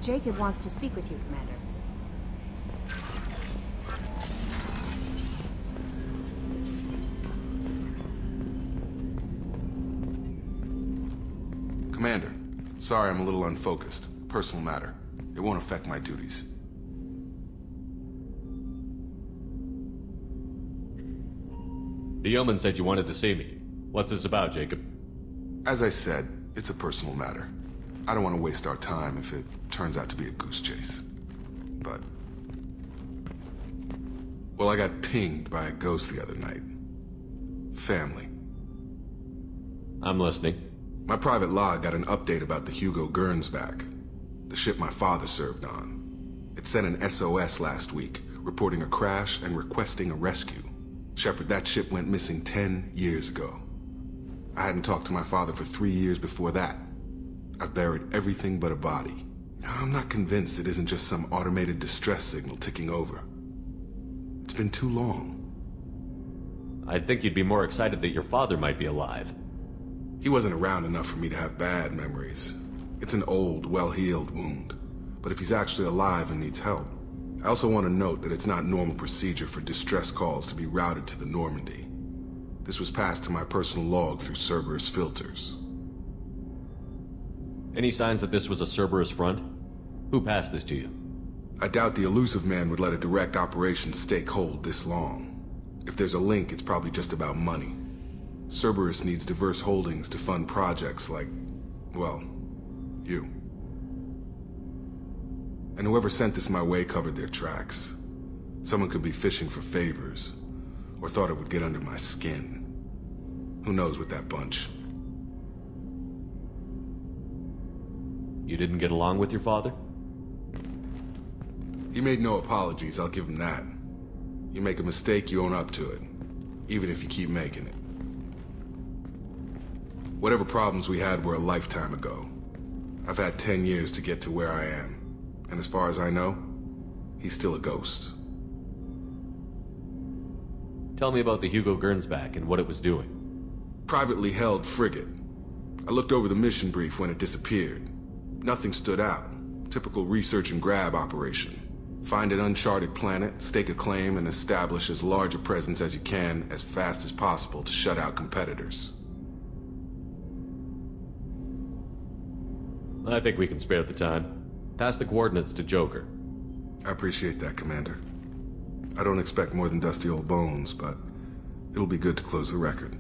Jacob wants to speak with you, Commander. Commander, sorry I'm a little unfocused. Personal matter. It won't affect my duties. The yeoman said you wanted to see me. What's this about, Jacob? As I said, it's a personal matter. I don't want to waste our time if it turns out to be a goose chase. But... well, I got pinged by a ghost the other night. Family. I'm listening. My private log got an update about the Hugo Gernsback, the ship my father served on. It sent an SOS last week, reporting a crash and requesting a rescue. Shepard, that ship went missing 10 years ago. I hadn't talked to my father for 3 years before that. I've buried everything but a body. I'm not convinced it isn't just some automated distress signal ticking over. It's been too long. I'd think you'd be more excited that your father might be alive. He wasn't around enough for me to have bad memories. It's an old, well-healed wound. But if he's actually alive and needs help, I also want to note that it's not normal procedure for distress calls to be routed to the Normandy. This was passed to my personal log through Cerberus filters. Any signs that this was a Cerberus front? Who passed this to you? I doubt the Elusive Man would let a direct operations stake hold this long. If there's a link, it's probably just about money. Cerberus needs diverse holdings to fund projects like, well, you. And whoever sent this my way covered their tracks. Someone could be fishing for favors, or thought it would get under my skin. Who knows with that bunch? You didn't get along with your father? He made no apologies, I'll give him that. You make a mistake, you own up to it, even if you keep making it. Whatever problems we had were a lifetime ago. I've had 10 years to get to where I am. And as far as I know, he's still a ghost. Tell me about the Hugo Gernsback and what it was doing. Privately held frigate. I looked over the mission brief when it disappeared. Nothing stood out. Typical research and grab operation. Find an uncharted planet, stake a claim, and establish as large a presence as you can as fast as possible to shut out competitors. I think we can spare the time. Pass the coordinates to Joker. I appreciate that, Commander. I don't expect more than dusty old bones, but it'll be good to close the record.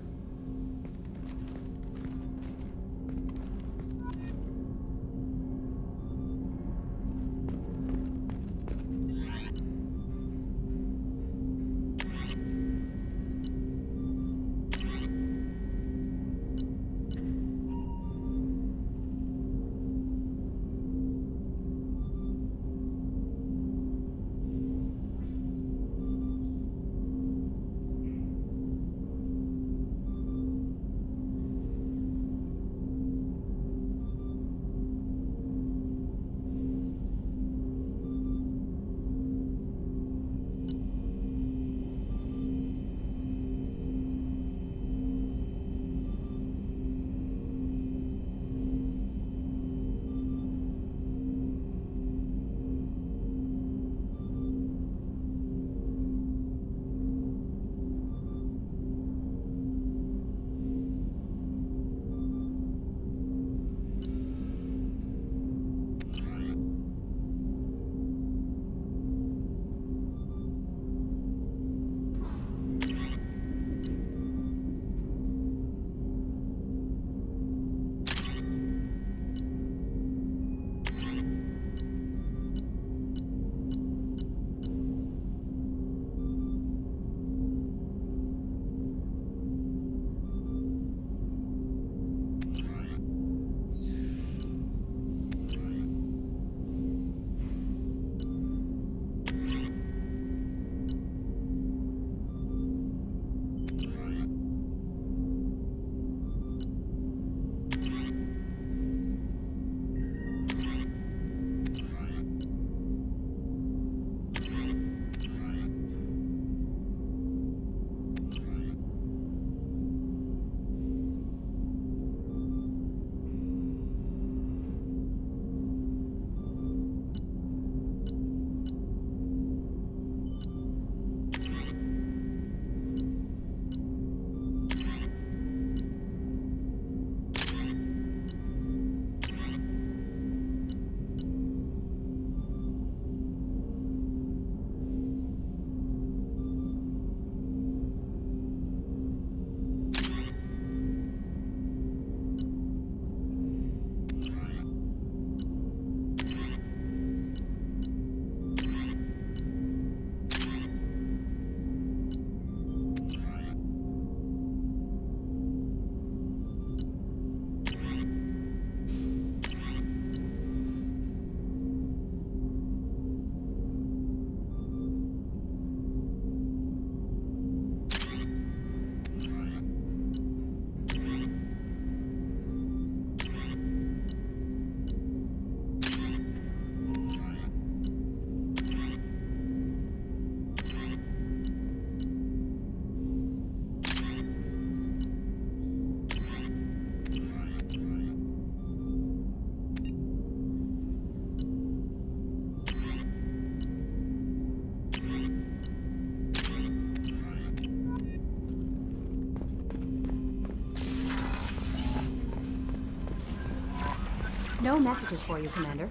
No messages for you, Commander.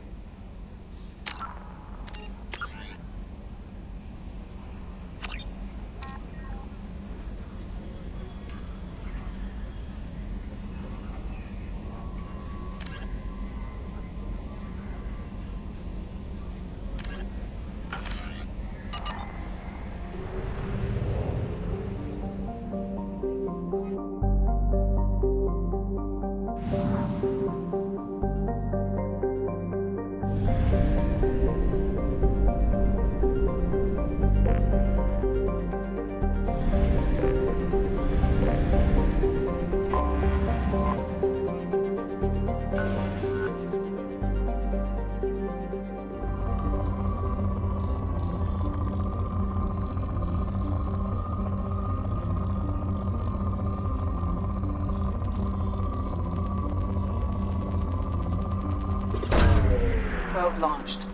Probe launched.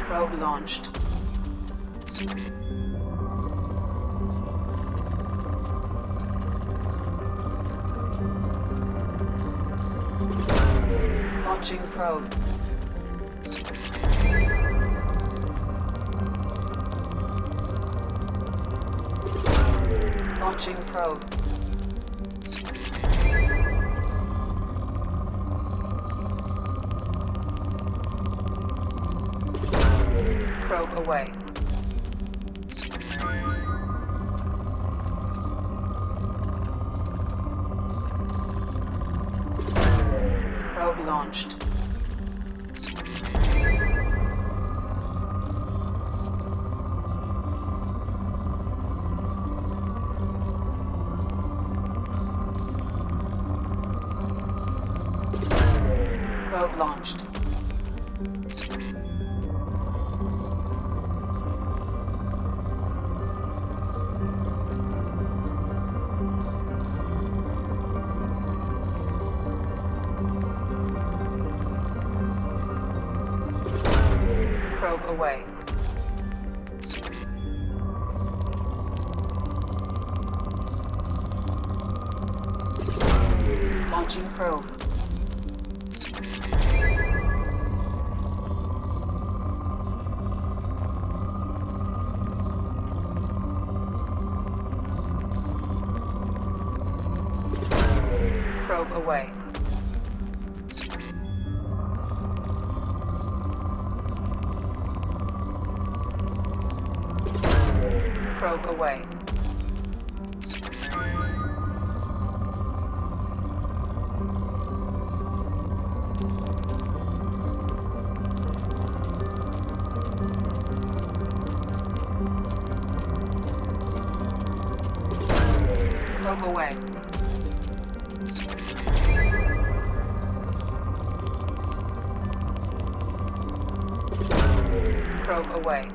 Probe launched. Launching probe. Launching probe. Probe away. Probe launched. Probe launched. Probe away. Launching probe. Probe away. Probe away. Probe away. Probe away.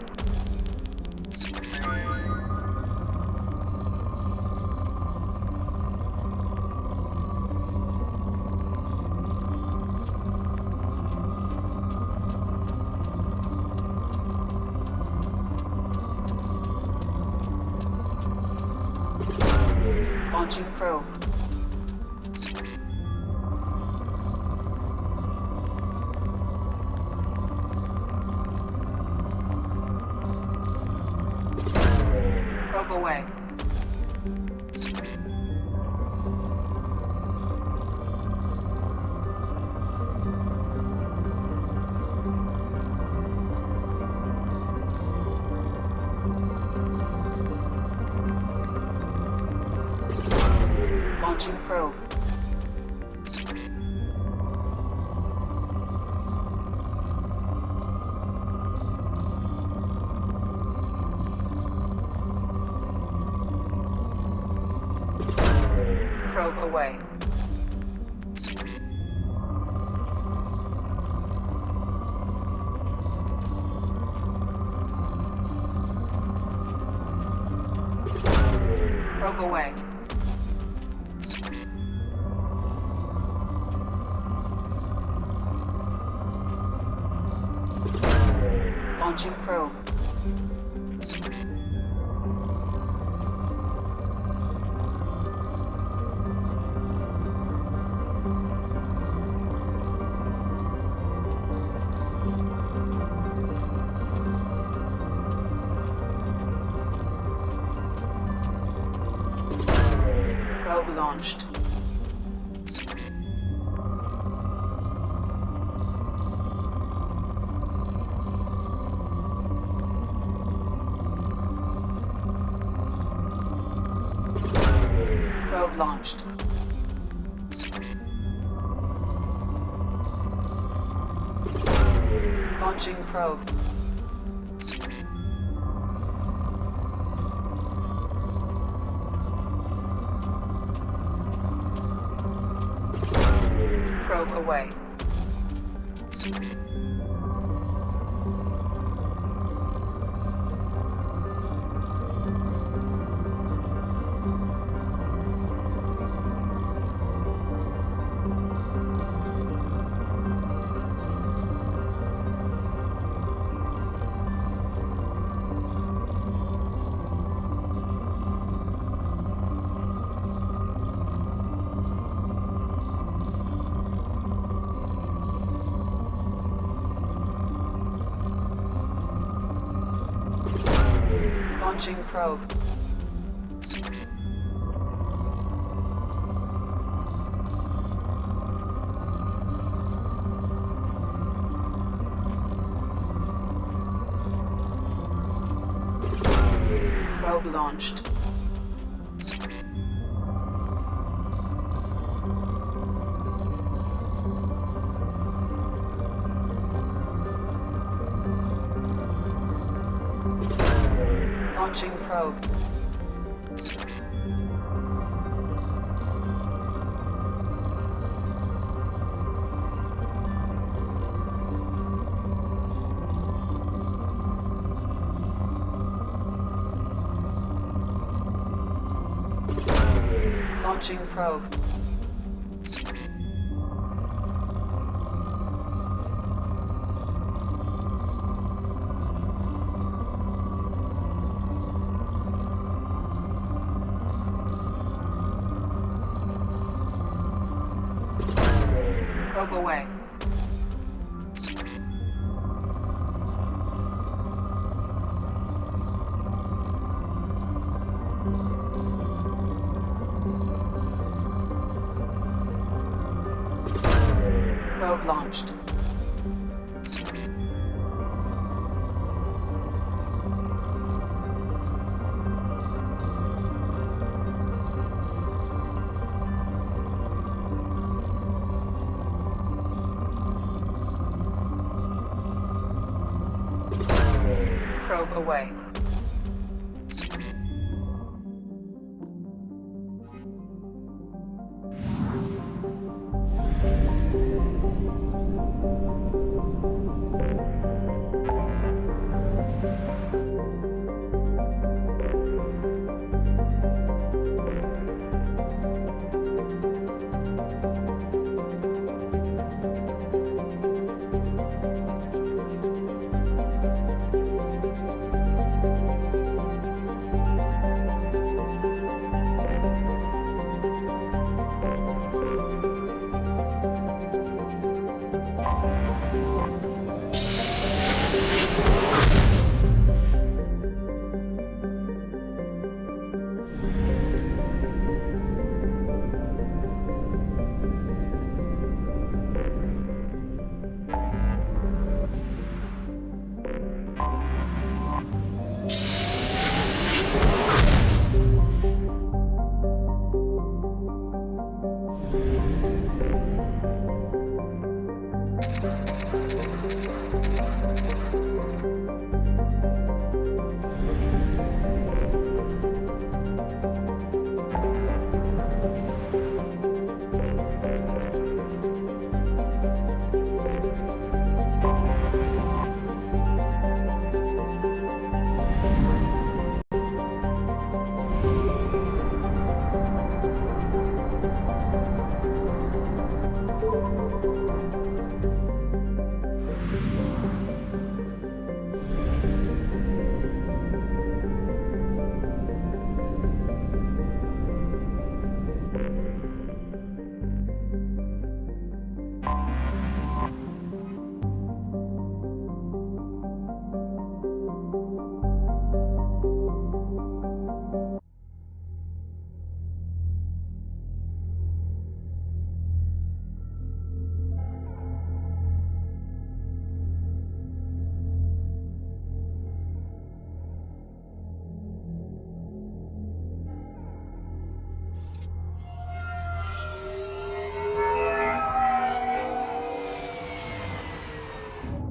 Launching probe. Probe away. Launching probe. Probe away. Probe away. Launching probe. Probe launched. Probe launched. Launching probe. Probe away. Launching probe. Probe launched. Launching probe. Launching probe. Probe away. Probe launched. Probe away.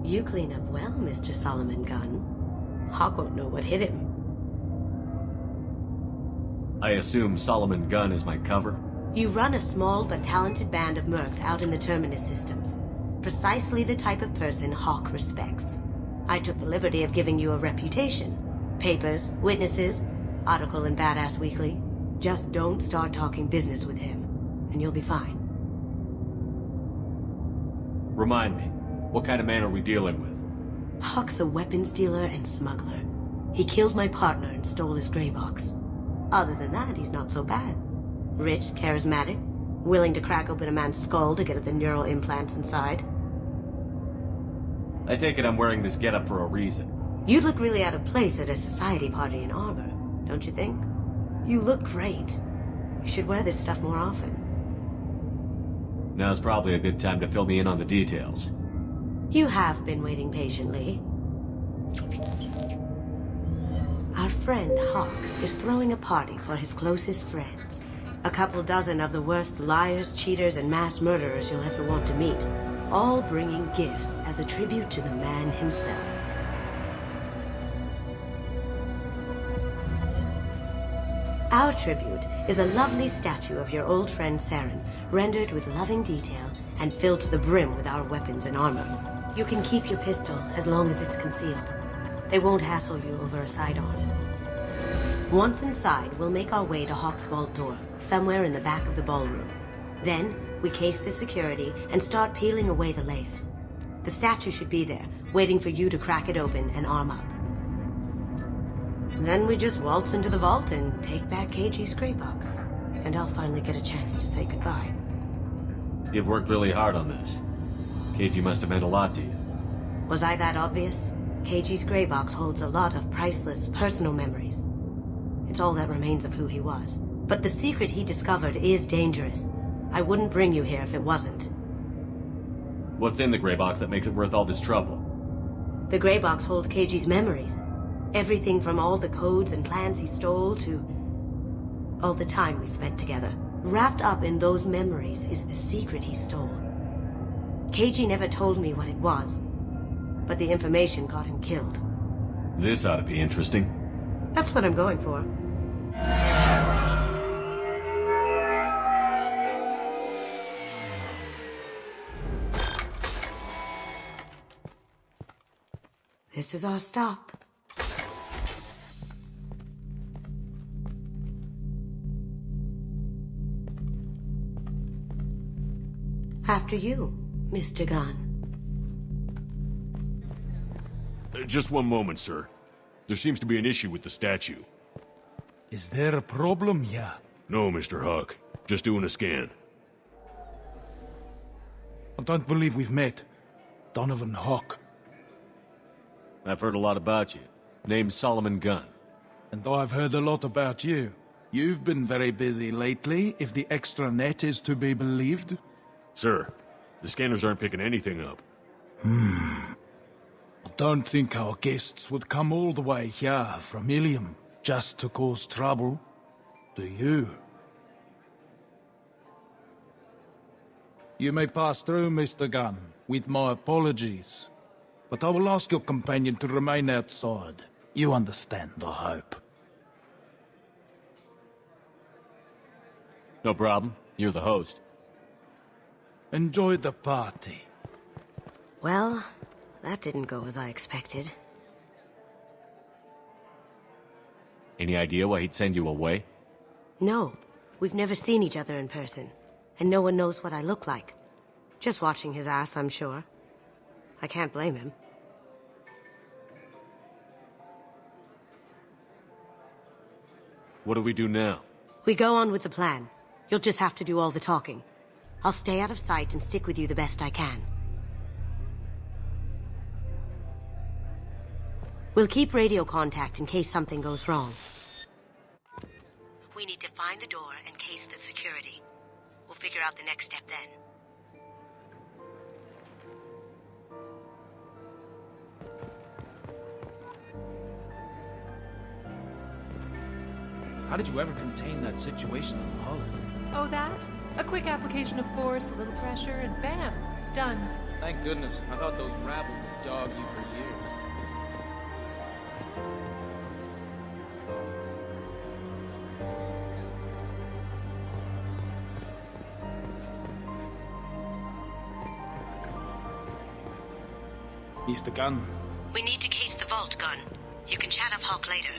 You clean up well, Mr. Solomon Gunn. Hawk won't know what hit him. I assume Solomon Gunn is my cover? You run a small but talented band of mercs out in the Terminus systems. Precisely the type of person Hawk respects. I took the liberty of giving you a reputation. Papers, witnesses, article in Badass Weekly. Just don't start talking business with him, and you'll be fine. Remind me, what kind of man are we dealing with? Hawk's a weapons dealer and smuggler. He killed my partner and stole his gray box. Other than that, he's not so bad. Rich, charismatic, willing to crack open a man's skull to get at the neural implants inside. I take it I'm wearing this getup for a reason. You'd look really out of place at a society party in armor, don't you think? You look great. You should wear this stuff more often. Now's probably a good time to fill me in on the details. You have been waiting patiently. Our friend Hawk is throwing a party for his closest friends. A couple dozen of the worst liars, cheaters, and mass murderers you'll ever want to meet. All bringing gifts as a tribute to the man himself. Our tribute is a lovely statue of your old friend Saren, rendered with loving detail and filled to the brim with our weapons and armor. You can keep your pistol as long as it's concealed. They won't hassle you over a sidearm. Once inside, we'll make our way to Hawk's vault door, somewhere in the back of the ballroom. Then, we case the security and start peeling away the layers. The statue should be there, waiting for you to crack it open and arm up. Then we just waltz into the vault and take back KG's gray box. And I'll finally get a chance to say goodbye. You've worked really hard on this. KG must have meant a lot to you. Was I that obvious? KG's gray box holds a lot of priceless personal memories. It's all that remains of who he was. But the secret he discovered is dangerous. I wouldn't bring you here if it wasn't. What's in the gray box that makes it worth all this trouble? The gray box holds KG's memories. Everything from all the codes and plans he stole to all the time we spent together. Wrapped up in those memories is the secret he stole. KG never told me what it was, but the information got him killed. This ought to be interesting. That's what I'm going for. This is our stop. After you, Mr. Gunn. Just one moment, sir. There seems to be an issue with the statue. Is there a problem here? No, Mr. Hawk. Just doing a scan. I don't believe we've met. Donovan Hawk. I've heard a lot about you. Name's Solomon Gunn. And I've heard a lot about you. You've been very busy lately, if the extranet is to be believed. Sir, the scanners aren't picking anything up. I don't think our guests would come all the way here from Ilium just to cause trouble. Do you? You may pass through, Mr. Gunn, with my apologies. But I will ask your companion to remain outside. You understand, I hope. No problem. You're the host. Enjoy the party. Well, that didn't go as I expected. Any idea why he'd send you away? No, we've never seen each other in person, and no one knows what I look like. Just watching his ass, I'm sure. I can't blame him. What do we do now? We go on with the plan. You'll just have to do all the talking. I'll stay out of sight and stick with you the best I can. We'll keep radio contact in case something goes wrong. We need to find the door and case the security. We'll figure out the next step then. How did you ever contain that situation on the Hollow? Oh, that? A quick application of force, a little pressure, and bam! Done. Thank goodness. I thought those rabble dog you for years. Mr. Gunn, We need to case the vault, Gun. You can chat up Hawk later.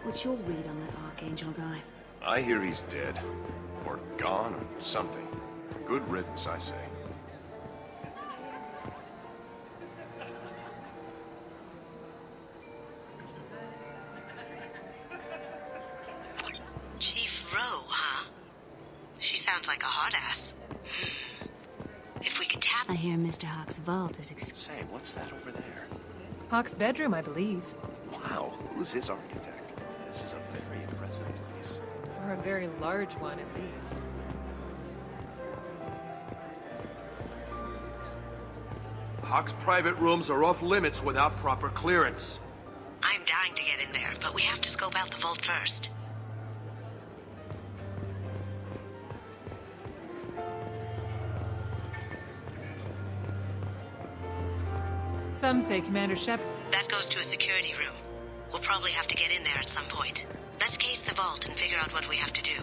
What's your read on that Archangel guy? I hear he's dead. Or gone, or something. Good riddance, I say. Chief Rowe, huh? She sounds like a hard ass. If we could tap... I hear Mr. Hawk's vault is Say, what's that over there? Hawk's bedroom, I believe. Wow, who's his architect? This is a very impressive place. Or a very large one, at least. Hawk's private rooms are off limits without proper clearance. I'm dying to get in there, but we have to scope out the vault first. Some say Commander Shep... That goes to a security room. We'll probably have to get in there at some point. Let's case the vault and figure out what we have to do.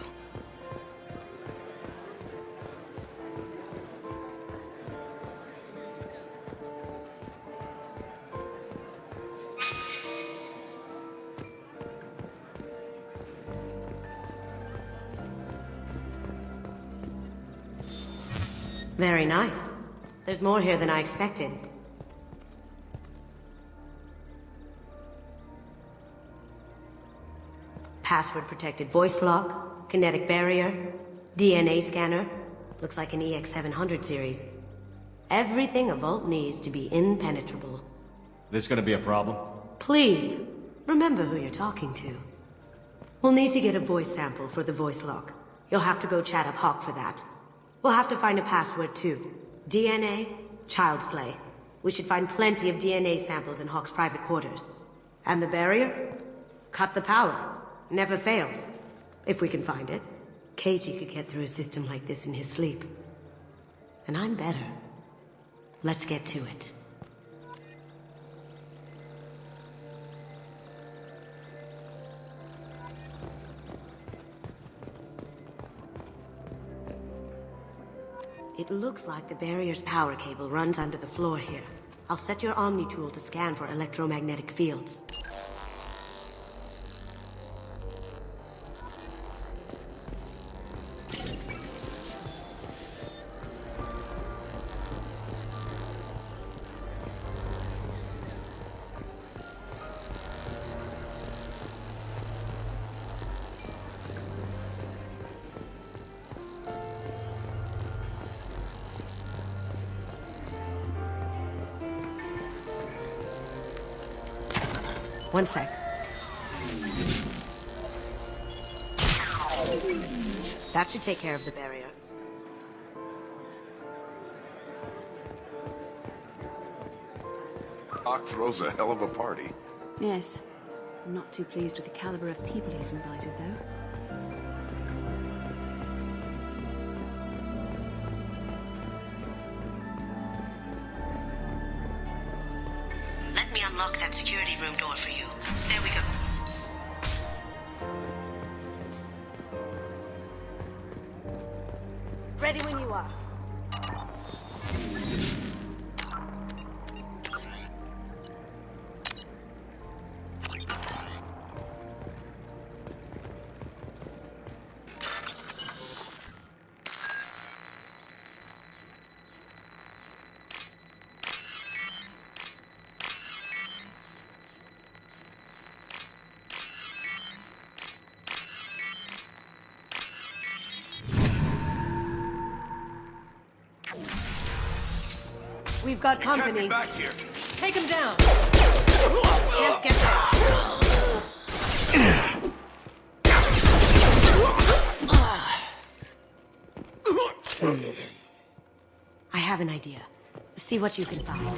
Very nice. There's more here than I expected. Password-protected voice lock, kinetic barrier, DNA scanner. Looks like an EX700 series. Everything a vault needs to be impenetrable. This gonna be a problem? Please, remember who you're talking to. We'll need to get a voice sample for the voice lock. You'll have to go chat up Hawk for that. We'll have to find a password too. DNA, child's play. We should find plenty of DNA samples in Hawk's private quarters. And the barrier? Cut the power. Never fails. If we can find it. KG could get through a system like this in his sleep. And I'm better. Let's get to it. It looks like the barrier's power cable runs under the floor here. I'll set your Omni tool to scan for electromagnetic fields. One sec. That should take care of the barrier. Hawk throws a hell of a party. Yes. I'm not too pleased with the caliber of people he's invited, though. Let me unlock that security room door for you. There we go. Ready when you are. We've got company. Get back here. Take him down! Can't get there. I have an idea. See what you can find.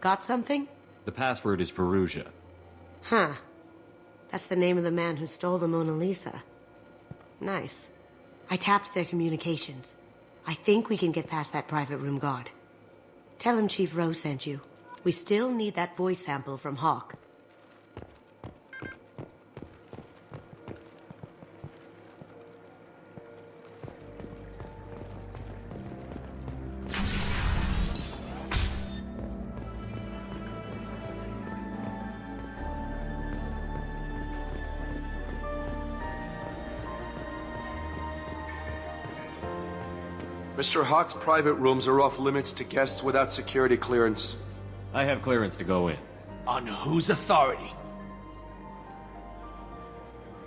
Got something? The password is Perugia. Huh. That's the name of the man who stole the Mona Lisa. Nice. I tapped their communications. I think we can get past that private room guard. Tell him Chief Rose sent you. We still need that voice sample from Hawk. Mr. Hawk's private rooms are off limits to guests without security clearance. I have clearance to go in. On whose authority?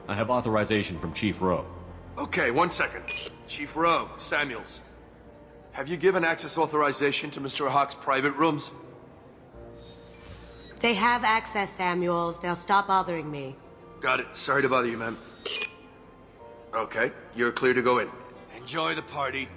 I have authorization from Chief Rowe. Okay, 1 second. Chief Rowe, Samuels. Have you given access authorization to Mr. Hawk's private rooms? They have access, Samuels. They'll stop bothering me. Got it. Sorry to bother you, ma'am. Okay, you're clear to go in. Enjoy the party.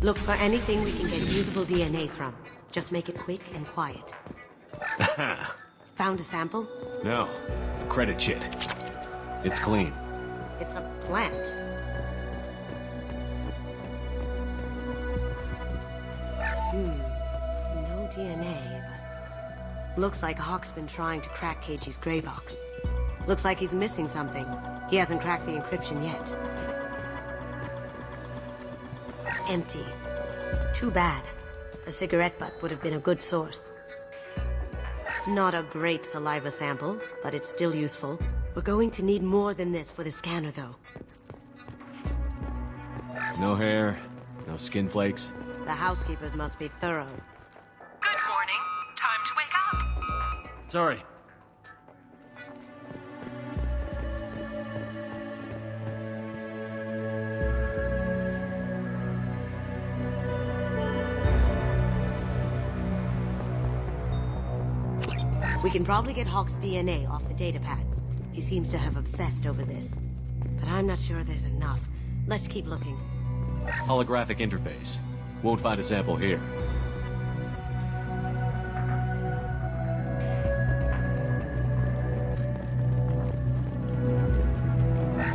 Look for anything we can get usable DNA from. Just make it quick and quiet. Found a sample? No. Credit shit. It's clean. It's a plant. No DNA, but... Looks like Hawk's been trying to crack KG's gray box. Looks like he's missing something. He hasn't cracked the encryption yet. Empty. Too bad. A cigarette butt would have been a good source. Not a great saliva sample, but it's still useful. We're going to need more than this for the scanner, though. No hair, no skin flakes. The housekeepers must be thorough. Good morning. Time to wake up. Sorry. We can probably get Hawk's DNA off the datapad. He seems to have obsessed over this. But I'm not sure there's enough. Let's keep looking. Holographic interface. Won't find a sample here.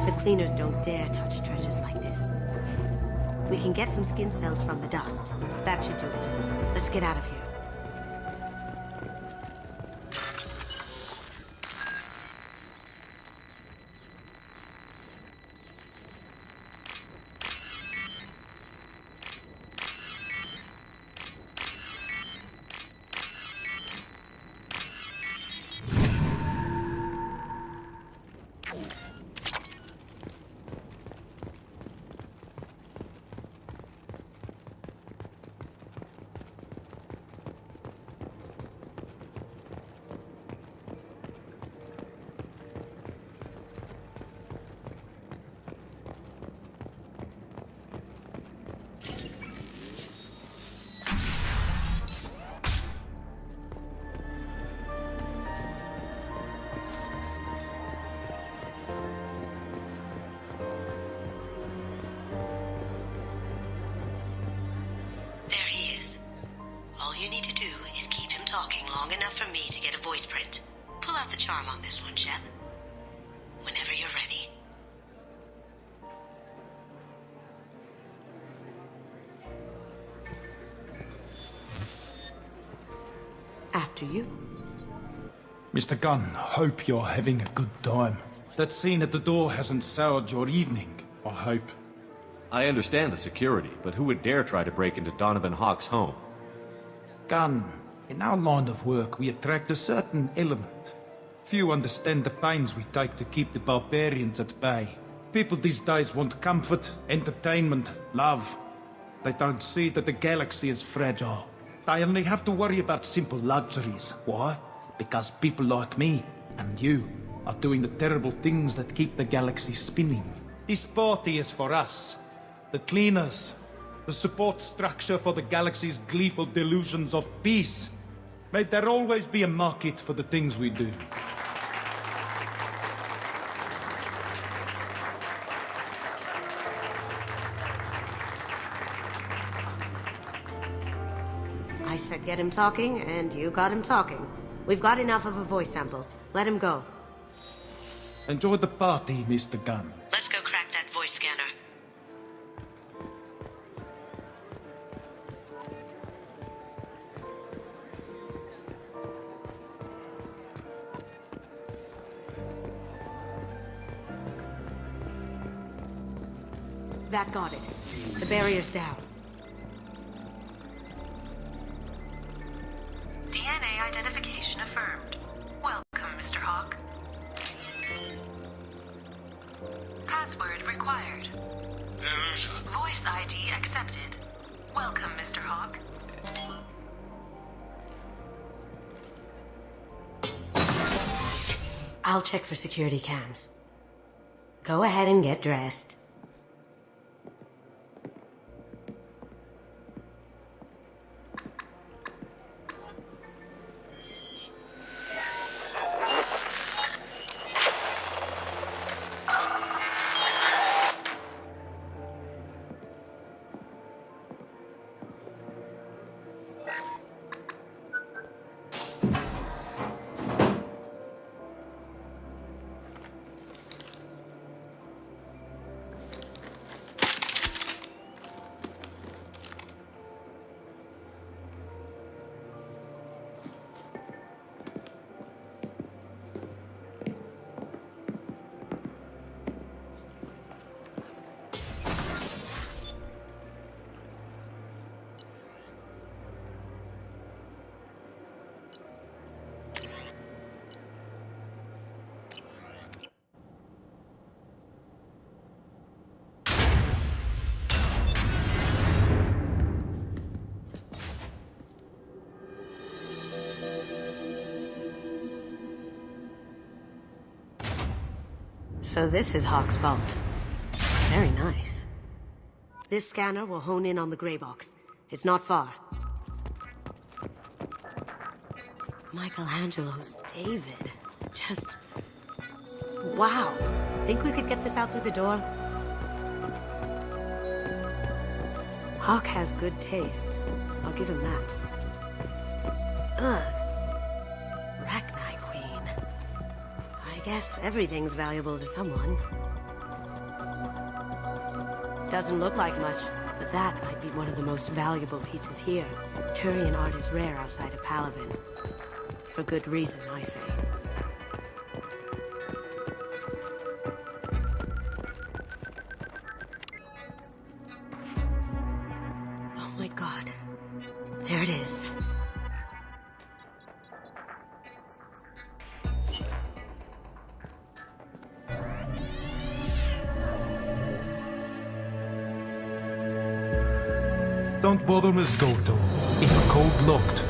The cleaners don't dare touch treasures like this. We can get some skin cells from the dust. That should do it. Let's get out of here. There he is. All you need to do is keep him talking long enough for me to get a voice print. Pull out the charm on this one, Shep. Whenever you're ready. After you. Mr. Gunn, hope you're having a good time. That scene at the door hasn't soured your evening, I hope. I understand the security, but who would dare try to break into Donovan Hawk's home? Gunn, in our line of work, we attract a certain element. Few understand the pains we take to keep the barbarians at bay. People these days want comfort, entertainment, love. They don't see that the galaxy is fragile. They only have to worry about simple luxuries. Why? Because people like me and you are doing the terrible things that keep the galaxy spinning. This party is for us, the cleaners, the support structure for the galaxy's gleeful delusions of peace. May there always be a market for the things we do. I said get him talking, and you got him talking. We've got enough of a voice sample. Let him go. Enjoy the party, Mr. Gunn. Let's go crack that voice scanner. That got it. The barrier's down. DNA identification affirmed. Welcome, Mr. Hawk. Password required. Voice ID accepted. Welcome, Mr. Hawk. I'll check for security cams. Go ahead and get dressed. So this is Hawk's vault. Very nice. This scanner will hone in on the gray box. It's not far. Michelangelo's David. Just... wow. Think we could get this out through the door? Hawk has good taste. I'll give him that. Ugh. Rachni Queen. I guess everything's valuable to someone. Doesn't look like much, but that might be one of the most valuable pieces here. Turian art is rare outside of Palaven. For good reason, I say. Oh my god. There it is. Don't bother, Miss Goto. It's code-locked.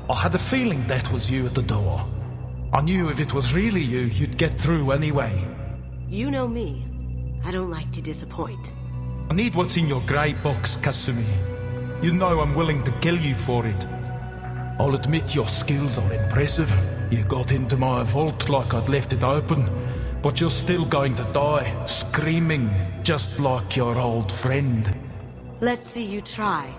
I had a feeling that was you at the door. I knew if it was really you, you'd get through anyway. You know me. I don't like to disappoint. I need what's in your grey box, Kasumi. You know I'm willing to kill you for it. I'll admit your skills are impressive. You got into my vault like I'd left it open. But you're still going to die, screaming, just like your old friend. Let's see you try.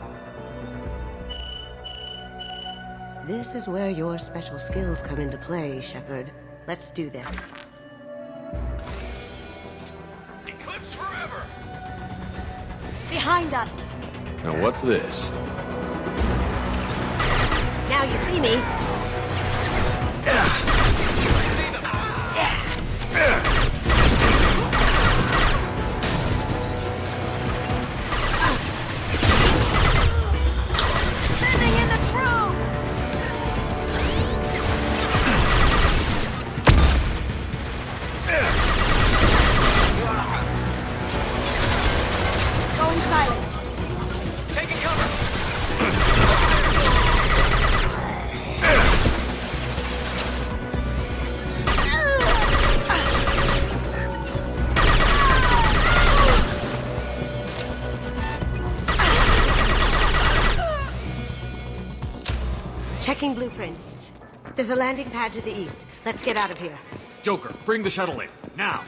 This is where your special skills come into play, Shepard. Let's do this. Eclipse forever! Behind us! Now what's this? Now you see me. Checking blueprints. There's a landing pad to the east. Let's get out of here. Joker, bring the shuttle in. Now!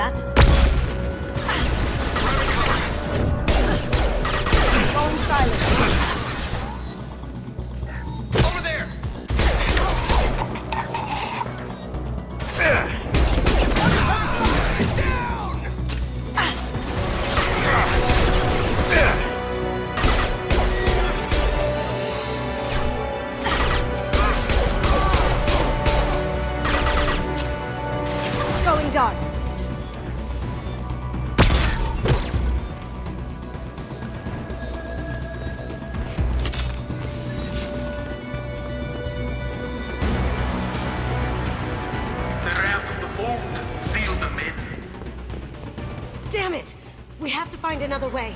that? Going silent. Over there! Going dark. Damn it! We have to find another way.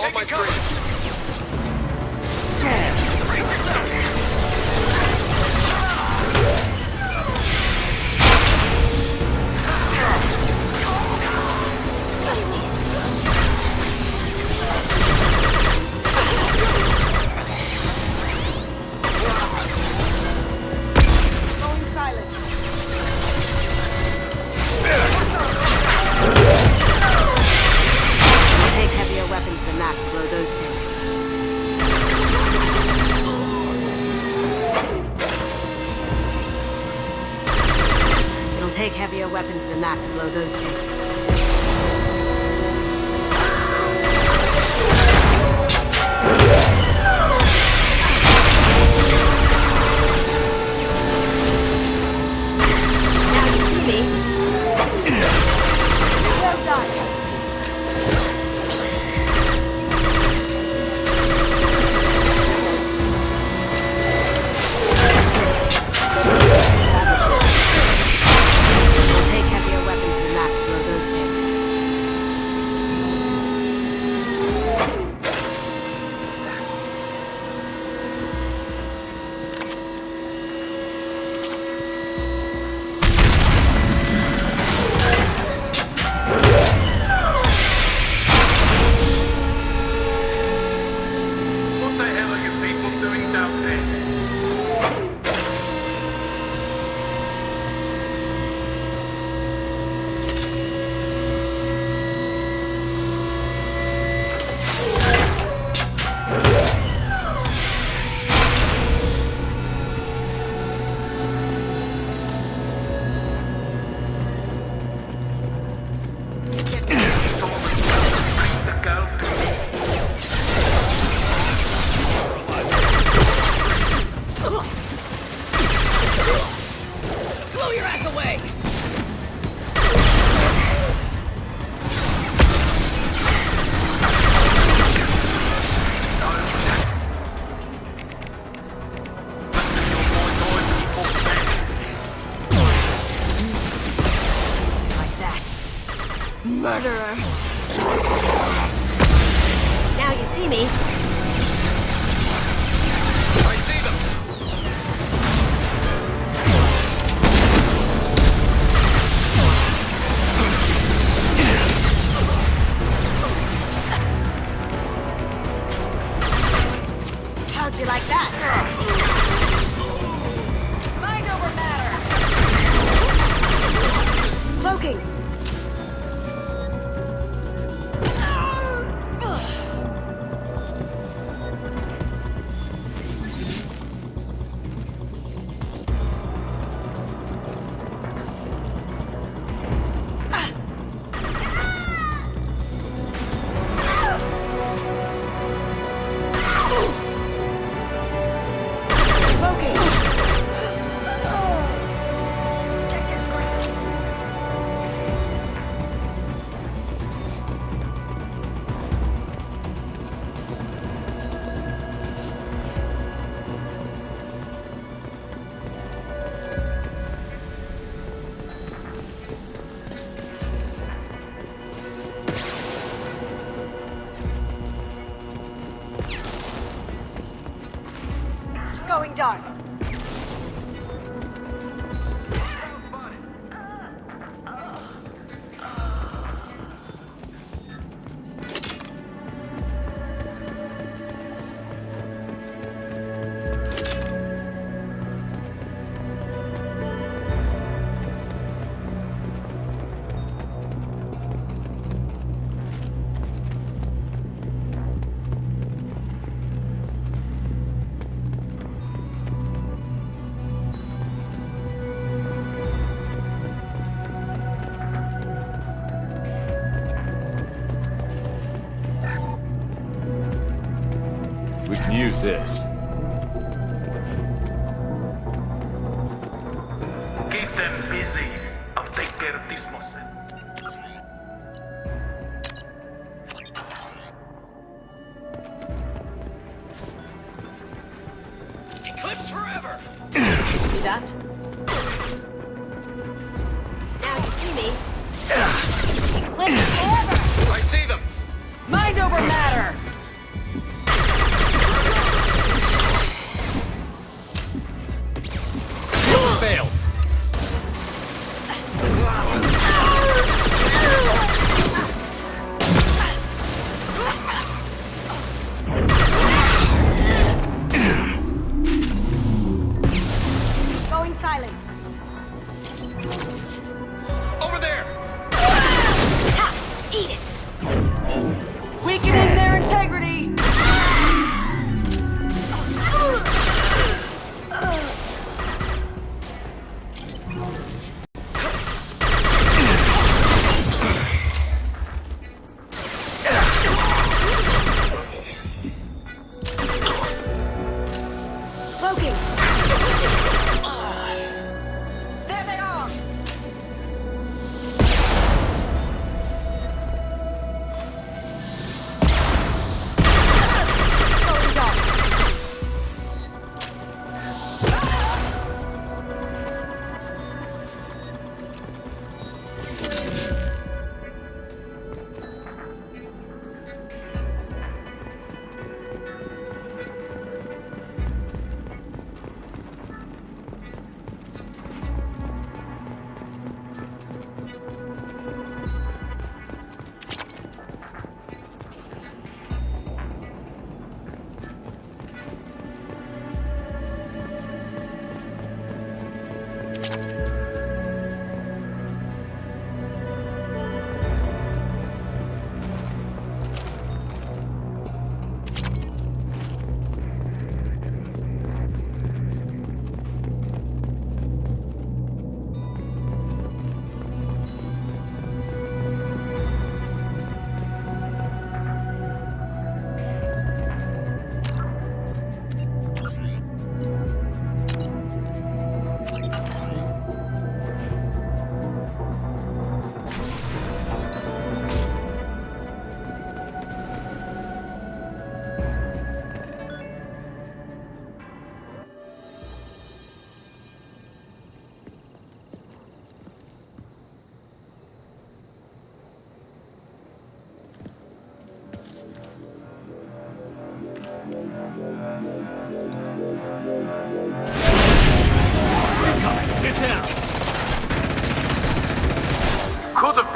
On my screen. Going silent. map to blow those stakes. Now you see me. Well done. We'll take heavier weapons than that to blow those stakes. What the hell are you people doing down there? The girl. Blow your ass away! Like that. Murderer. Now you see me. I see them. How'd you like that? Mind over matter! Cloaking. Cloaking. Going dark. We can use this. Keep them busy. I'll take care of this mossen. Eclipse forever! See that? Now you see me. Eclipse forever. I see them! Mind over matter! Failed! Going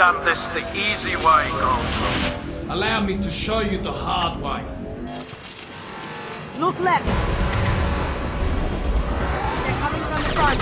done this the easy way, Gold. Allow me to show you the hard way. Look left. They're coming from the front.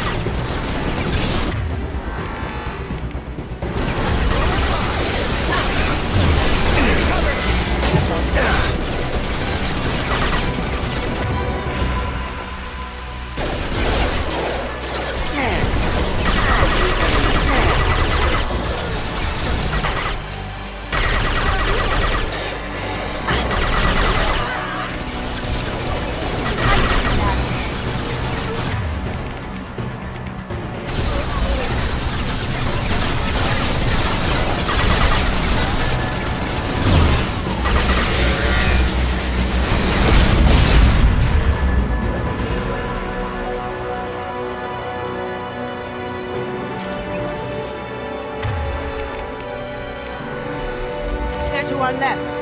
They're to our left.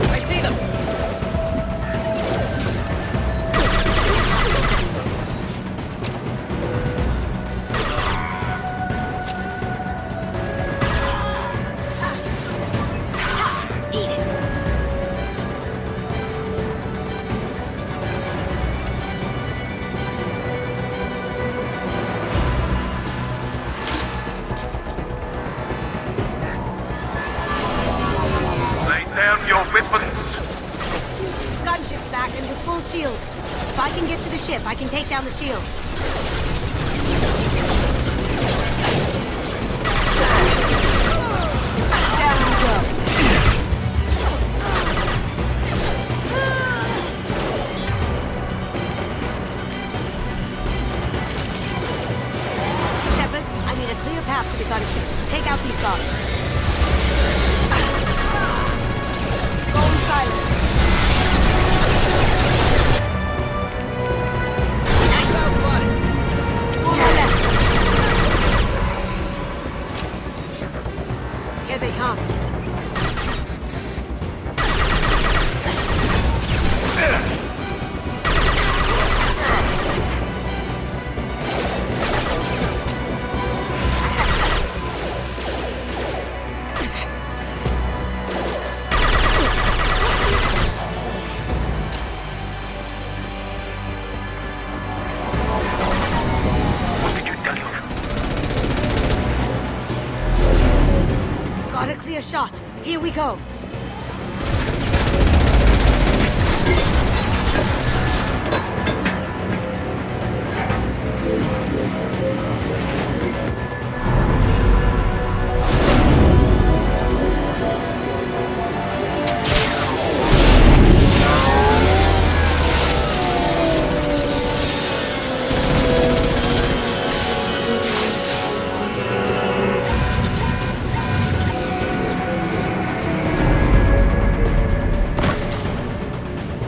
I see them. Eat it. Lay down your weapons. Gunship's back and with full shield. If I can get to the ship, I can take down the shield. Down we go. Shepard, I need a clear path to the gunship. Take out these guards. Golden silence. Nice out spotted. On my left. Here they come. What did you tell you? Got a clear shot. Here we go.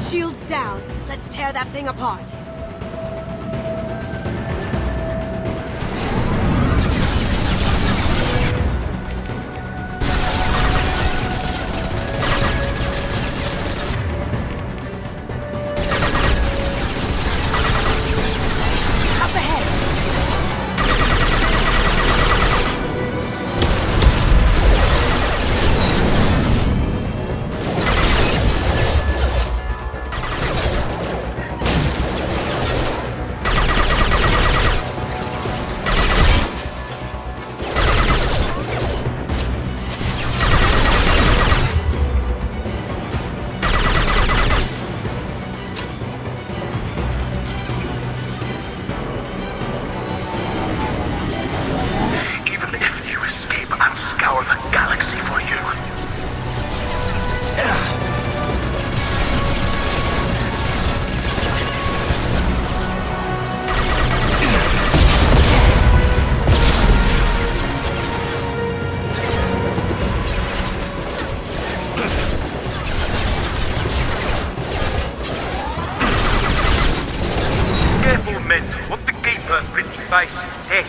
Shields down. Let's tear that thing apart. Up ahead. Even if you escape, I'll scour the galaxy for you. Careful, men. What the keeper pretty face heck.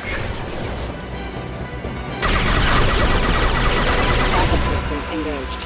Backup systems engaged.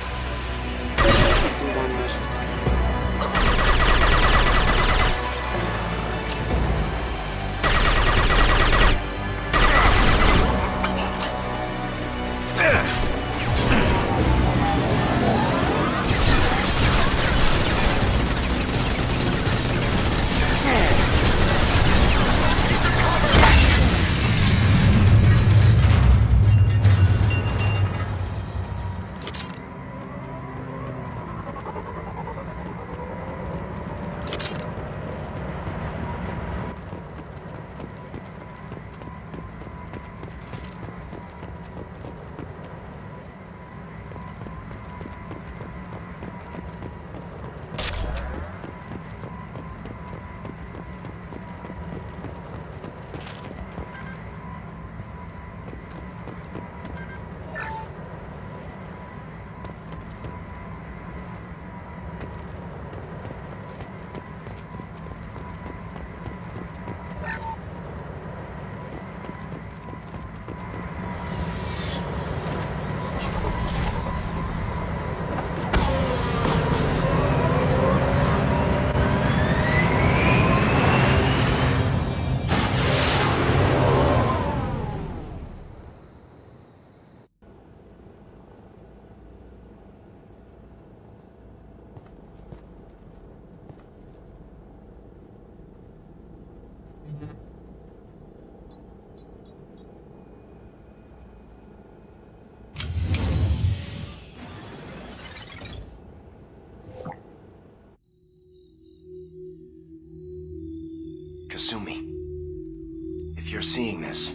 seeing this,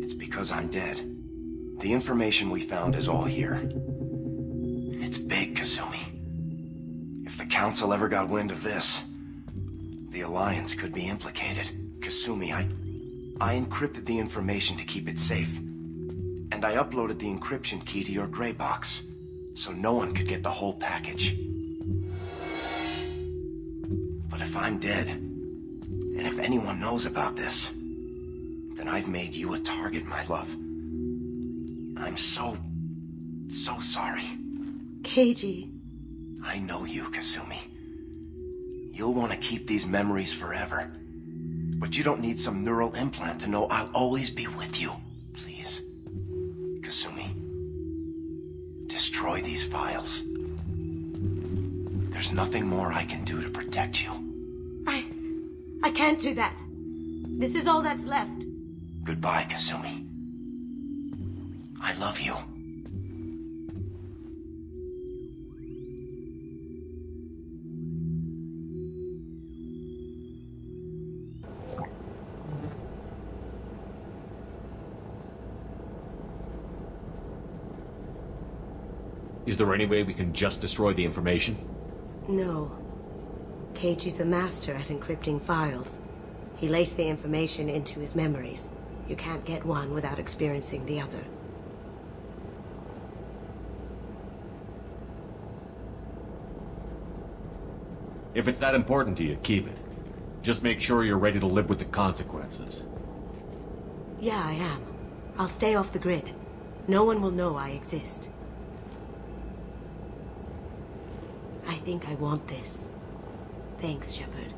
it's because I'm dead. The information we found is all here. It's big, Kasumi. If the Council ever got wind of this, the Alliance could be implicated. Kasumi, I encrypted the information to keep it safe. And I uploaded the encryption key to your gray box, so no one could get the whole package. But if I'm dead, and if anyone knows about this, then I've made you a target, my love. I'm so sorry. Keiji. I know you, Kasumi. You'll want to keep these memories forever. But you don't need some neural implant to know I'll always be with you. Please. Kasumi. Destroy these files. There's nothing more I can do to protect you. I can't do that. This is all that's left. Goodbye, Kasumi. I love you. Is there any way we can just destroy the information? No. Keiichi's a master at encrypting files. He laced the information into his memories. You can't get one without experiencing the other. If it's that important to you, keep it. Just make sure you're ready to live with the consequences. Yeah, I am. I'll stay off the grid. No one will know I exist. I think I want this. Thanks, Shepard.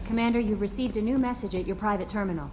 Commander, you've received a new message at your private terminal.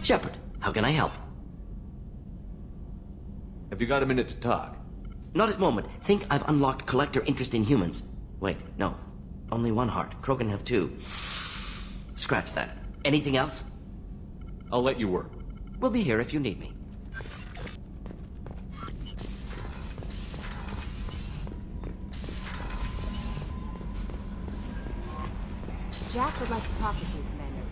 Shepard, how can I help? Have you got a minute to talk? Not at the moment. Think I've unlocked collector interest in humans. Wait, no. Only one heart. Krogan have two. Scratch that. Anything else? I'll let you work. We'll be here if you need me. Jack would like to talk with you, Commander.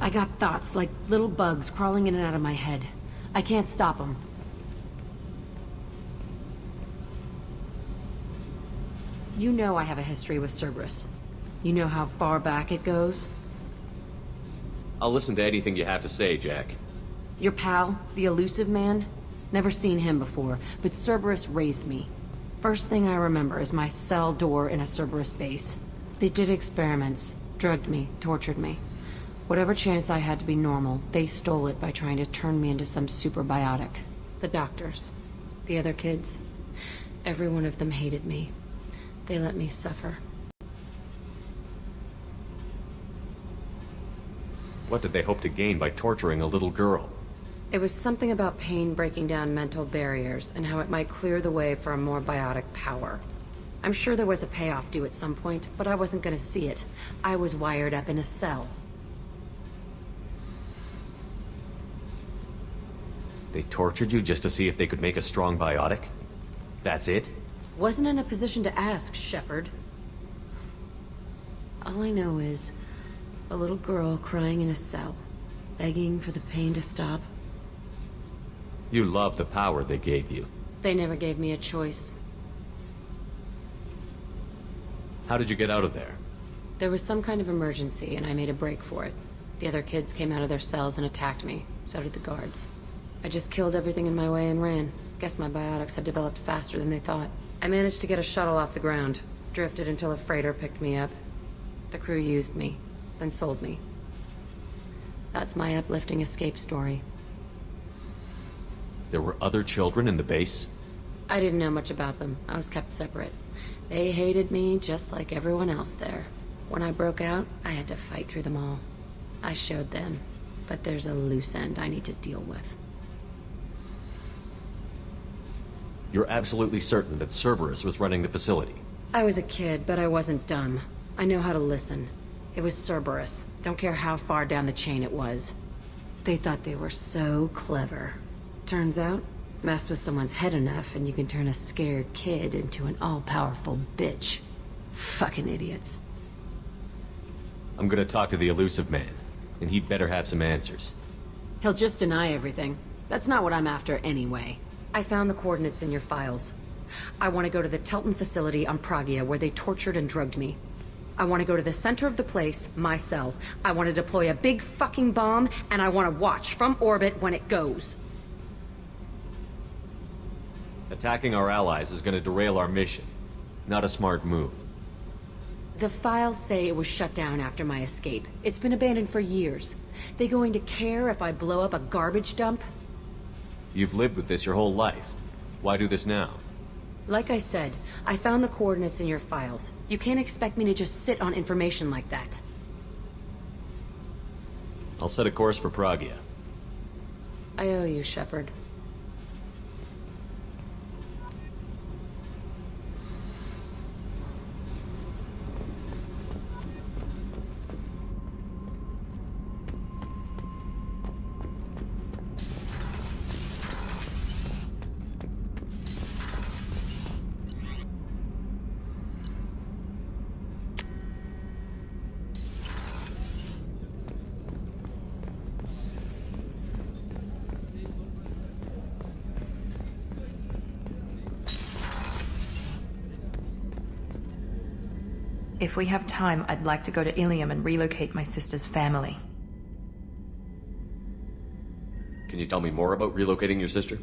I got thoughts like little bugs crawling in and out of my head. I can't stop them. You know I have a history with Cerberus. You know how far back it goes? I'll listen to anything you have to say, Jack. Your pal, the Elusive Man? Never seen him before, but Cerberus raised me. First thing I remember is my cell door in a Cerberus base. They did experiments, drugged me, tortured me. Whatever chance I had to be normal, they stole it by trying to turn me into some superbiotic. The doctors, the other kids, every one of them hated me. They let me suffer. What did they hope to gain by torturing a little girl? It was something about pain breaking down mental barriers and how it might clear the way for a more biotic power. I'm sure there was a payoff due at some point, but I wasn't gonna see it. I was wired up in a cell. They tortured you just to see if they could make a strong biotic? That's it? Wasn't in a position to ask, Shepard. All I know is a little girl crying in a cell, begging for the pain to stop. You love the power they gave you. They never gave me a choice. How did you get out of there? There was some kind of emergency, and I made a break for it. The other kids came out of their cells and attacked me. So did the guards. I just killed everything in my way and ran. Guess my biotics had developed faster than they thought. I managed to get a shuttle off the ground. Drifted until a freighter picked me up. The crew used me, then sold me. That's my uplifting escape story. There were other children in the base? I didn't know much about them. I was kept separate. They hated me just like everyone else there. When I broke out, I had to fight through them all. I showed them, but there's a loose end I need to deal with. You're absolutely certain that Cerberus was running the facility? I was a kid, but I wasn't dumb. I know how to listen. It was Cerberus. Don't care how far down the chain it was. They thought they were so clever. Turns out, mess with someone's head enough and you can turn a scared kid into an all-powerful bitch. Fucking idiots. I'm gonna talk to the Elusive Man, and he'd better have some answers. He'll just deny everything. That's not what I'm after anyway. I found the coordinates in your files. I want to go to the Telton facility on Pragia where they tortured and drugged me. I want to go to the center of the place, my cell. I want to deploy a big fucking bomb, and I want to watch from orbit when it goes. Attacking our allies is gonna derail our mission. Not a smart move. The files say it was shut down after my escape. It's been abandoned for years. They going to care if I blow up a garbage dump? You've lived with this your whole life. Why do this now? Like I said, I found the coordinates in your files. You can't expect me to just sit on information like that. I'll set a course for Pragia. I owe you, Shepard. If we have time, I'd like to go to Ilium and relocate my sister's family. Can you tell me more about relocating your sister?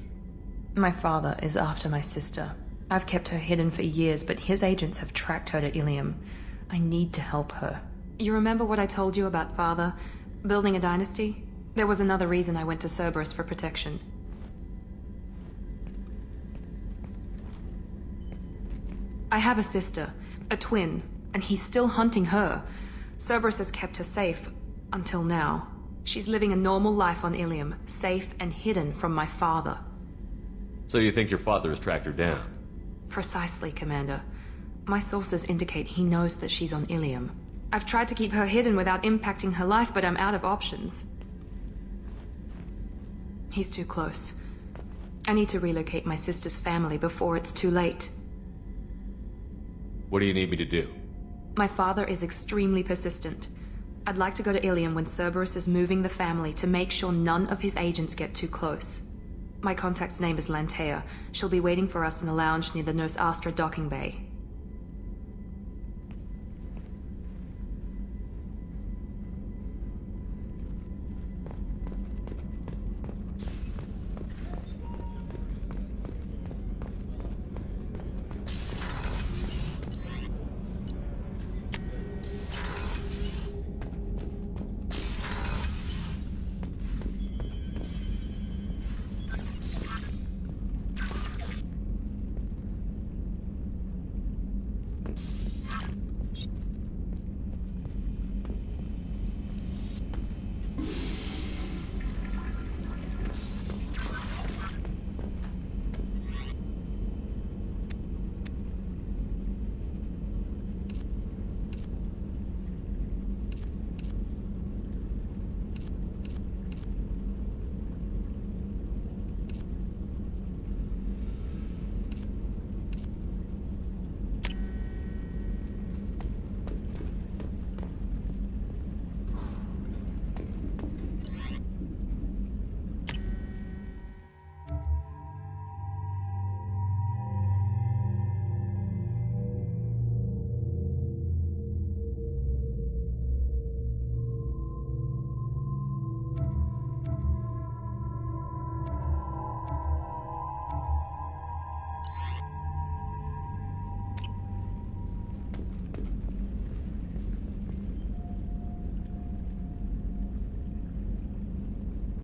My father is after my sister. I've kept her hidden for years, but his agents have tracked her to Ilium. I need to help her. You remember what I told you about Father? Building a dynasty? There was another reason I went to Cerberus for protection. I have a sister, a twin, and he's still hunting her. Cerberus has kept her safe, until now. She's living a normal life on Ilium, safe and hidden from my father. So you think your father has tracked her down? Precisely, Commander. My sources indicate he knows that she's on Ilium. I've tried to keep her hidden without impacting her life, but I'm out of options. He's too close. I need to relocate my sister's family before it's too late. What do you need me to do? My father is extremely persistent. I'd like to go to Ilium when Cerberus is moving the family to make sure none of his agents get too close. My contact's name is Lantea. She'll be waiting for us in the lounge near the Nos Astra docking bay.